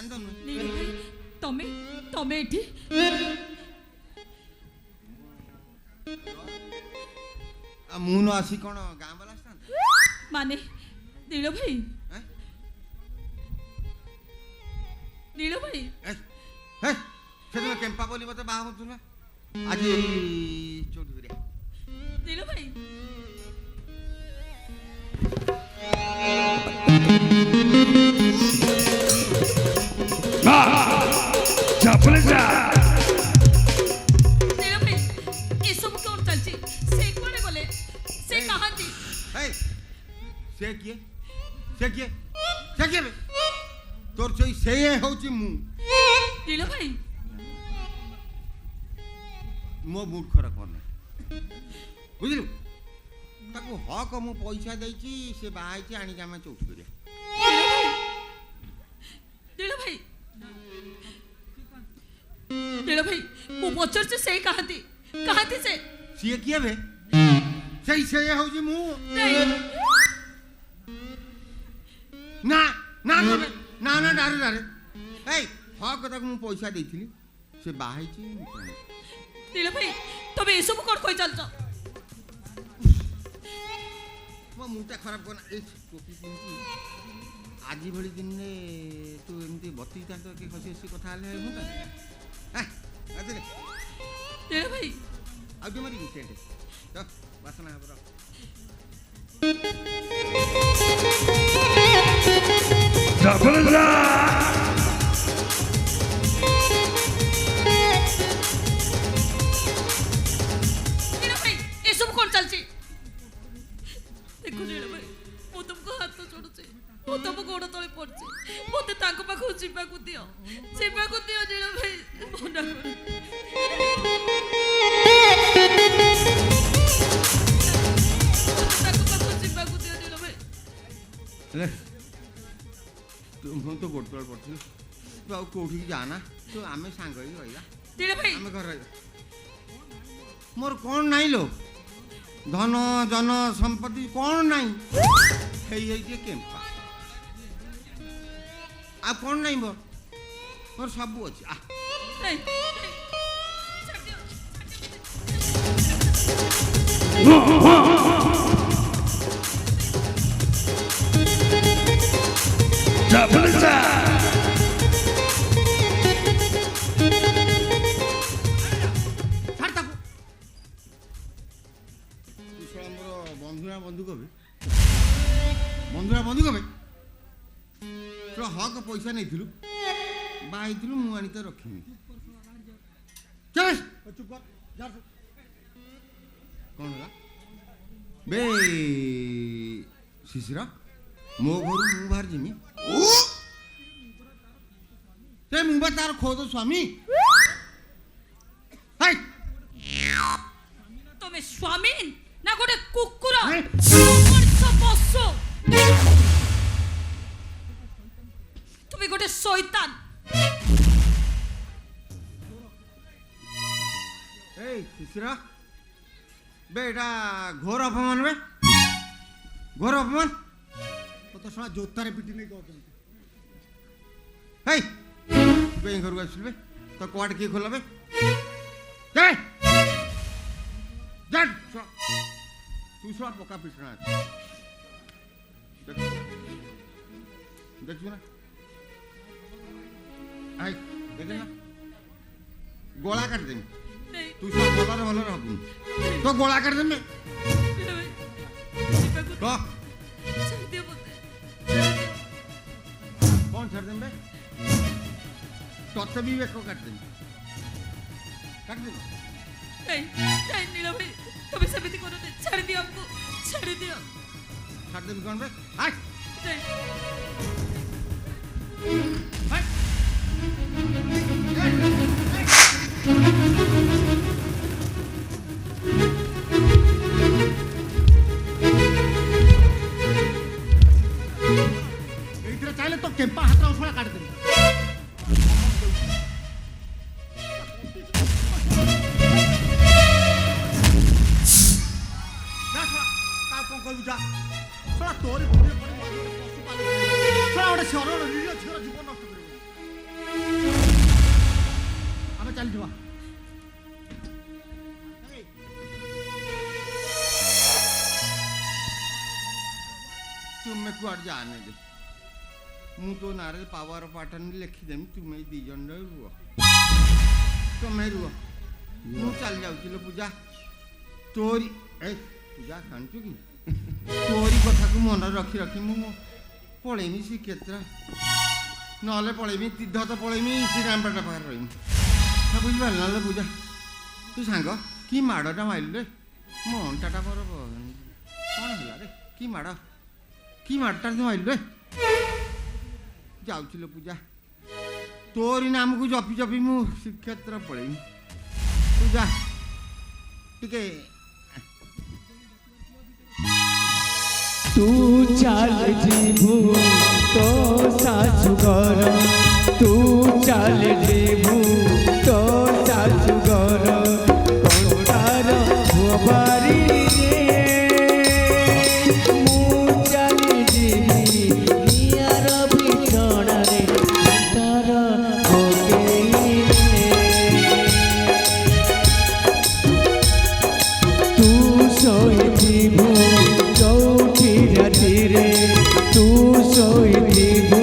ଜାଣିଛ ନୁହେଁ नील भाई तमे तमे एठी ମୁଁ ନ ଆସି କ'ଣ ଗାଁ ବାଲା ଆସିଥାନ୍ତେ माने नील भाई ହେଁ? नील भाई ସେଦିନ କେମ୍ପା ବୋଲି ମୋତେ ବାହା ହେଉଥିଲା ଆଜି ଚଉଠି କରିବା नील भाई नील भाई ये सब क्यों चलची से कोने बोले से कहां थी ସେ କିଏ ସେ କିଏ ସେ କିଏ ବେ ତୋର ସେଇ ସେ ହେଉଛି ମୁଁ नील भाई ମୋ ମୁଡ୍ ଖରାପ କରନା ବୁଝିଲୁ ତାକୁ ହକ ମୁଁ ପଇସା ଦେଇଛି ସେ ବାହା ହେଇଛି ଆଣିକି ଆମେ ଚଉଠି କରିବା नील भाई नील भाई वो पचर से सही कहां थी से ସିଏ କିଏ ବେ ସେଇ ସେ ହେଉଛି ମୁଁ नहीं ନା ନା ନା ନା ନା ଡାରେ ଡାରେ ଏଇ ହକ ତାକୁ ମୁଁ ପଇସା ଦେଇଥିଲି ସେ ବାହା ହେଇଛି नील भाई तबे ये सब कोन कोई चलछ ମୋ ମୁଣ୍ଡଟା ଖରାପ କରନା ଏ ଟୋପି ପିନ୍ଧି ଆଜି ଭଳି ଦିନରେ ତୁ ଏମିତି ବତିଥାନ୍ତ କି ଖସି ଖସି କଥା ହେଲେ ହୁଅନ୍ତା नील भाई ଆଉ ଟିକେ ମାରିବି ସେଣ୍ଟ ବାସନା ହେବ नील भाई ये सब कोन चलची देखो नील भाई मो तुमको हाथ तो छोड़ छे मो तुम गोड़ तळे पड़छे मोते ताको पाखो जीवा को दियो नील भाई मना कर ताको पाखो जीवा को दियो नील भाई ତୁ ମୁଁ ତ ଗୋଡ଼ ତଳେ ପଡ଼ିଥିଲି ତୁ ଆଉ କେଉଁଠିକି ଯାଆନା ତୁ ଆମେ ସାଙ୍ଗ ହେଇକି ରହିବା नील भाई ଆମେ ଘରେ ରହିବା ମୋର କ'ଣ ନାହିଁ ଲୋ ଧନ ଜନ ସମ୍ପତ୍ତି କ'ଣ ନାହିଁ ହେଇଯାଇଛି କେମ୍ପା ଆଉ କ'ଣ ନାହିଁ ମୋର ସବୁ ଅଛି नहीं ବନ୍ଧୁ କବେ ତୋ ହକ ପଇସା ନେଇଥିଲୁ ବାହା ହେଇଥିଲୁ ମୁଁ ଆଣି ତ ରଖିନି କ'ଣ ହେଲା ବେ ଶିଶିର ମୋ ଘରୁ ମୁଁ ବାହାରି ଯିମି ସେ ମୁଁ ବା ତାର ଖୋଦ ସ୍ୱାମୀ तमे स्वामी ना गोटे कुकुर हैं? मनुष्य पशु তুমি গোটে শয়তান এই শিশির বে এটা ঘোর অপমান বে ঘোর অপমান তো শোনা জোতারে পিটি নেই কହୁଛନ୍ତି এই বে ঘরକୁ ଆସିଲୁ ବେ ତ କୁଆଡେ କିଏ ଖୋଲା ବେ ଯା ଯା ତୁ ଶଳା ପକା ପିଟଣା ଦେଖିବୁ ନା ଆଇ ଦେଖେ ନା ଗୋଳା କାଟିଦେମି नहीं ତୁ ଶଳା ଭଲରେ ଭଲରେ ହବୁନି ତ ଗୋଳା କାଟିଦେମି କହ ଛାଡ଼ି ଦିଅ ମୋତେ କ'ଣ ଛାଡ଼ିଦେମି ବେ ତତେ ବି ବେକ କାଟିଦେମି କାଟିଦେମି नहीं नहीं नीला भाई তুমি সেମିତି করোনি ছাড়ি দিও हमको ছাড়ি দিও ছাড়দেবি କ'ଣ বে হাই नहीं হাই এইଥିରେ ଚାହିଁଲେ ତ କେମ୍ପା ହାତ ଉଠା କାଟିଦେବି କହିବୁ ଯା ଶଳା ତୋରି ପଛରେ ପଡ଼ି ପଶୁ ପାଲୁ ଶଳା ଗୋଟେ ସରଳ ନିରୀହ ଝିଅର ଜୀବନ ନଷ୍ଟ କରିବ जाने दे मु तो नारे पावर पाटन लिखिदेमी तुम्हें दी जन रुह तुम्हें रुह मु चल जाऊँ पूजा तोरी ए पूजा खाणु कि तोरी कथा को मन रखी रखी मु पलैमी श्रीक्षेत्र ना पलैमी तीर्थ तो पलैमी श्रीरामपेट पाखे रही बुझिपार ना पूजा तू सांग कि माड़टा मारिलु रे मो अंटाटा मोर कौन है रे कि माड़ कि माड़टा तू मारिलु रे जाऊँ पूजा तोरी नाम को जपी जपी मु श्रीक्षेत्र पलैमी पूजा टिके तू चल जीवू तो सासुघर तू चल जीवू तो सासुघर कंटार बारी मु चल जीवी नियार बिछणारे कंटार तू सोई जीवू तू सोई जीवू